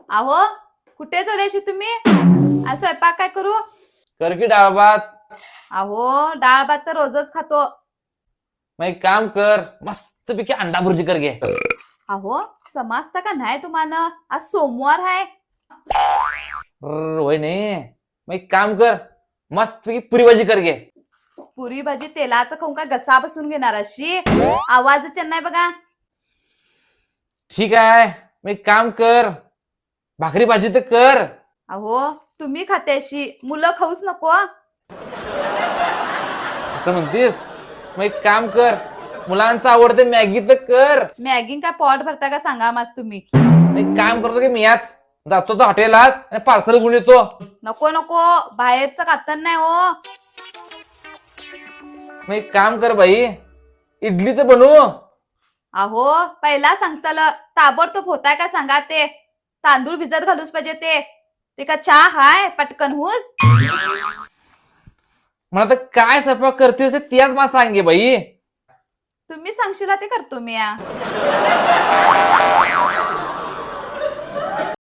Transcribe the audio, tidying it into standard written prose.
अहो कुठे चालायची तुम्ही? आज स्वयंपाक काय करू? कर की डाळ भात. अहो डाळ भात तर रोजच खातो. मग एक काम कर, मस्त पैकी अंडा भुर्जी कर घे. अहो समजता का नाही तुम्हाला? आज सोमवार आहे. होय नाही. मग एक काम कर, मस्त पैकी पुरी भाजी कर घे. पुरी भाजी तेलाचं खाऊन काय घसा बसून घेणार अशी? आवाजच नाही बघा. ठीक आहे, मग एक काम कर, भाकरी भाजी तर कर. अहो तुम्ही खाते अशी, मुलं खाऊच नको. असं म्हणतीस? मग एक काम कर, मुलांचं आवडते मॅगी तर कर. मॅगी काय पॉट भरता का सांगा माझ तुम्ही. मग एक काम करतो की मी आज जातो तो हॉटेलात आणि पार्सल घेऊन येतो. नको नको, बाहेरचं खातं नाही हो. मग एक काम कर बाई, इडली तर बनवू. अहो पहिला सांगताल ताबडतोब होताय का सांगा ते. तांदूळ भिजत घालूच पाहिजे ते का चहा हाय पटकन हुस. मला तर काय स्वयंपाक करतेस ते त्याच मला सांगे बाई. तुम्ही सांगशीला ते करतो मी.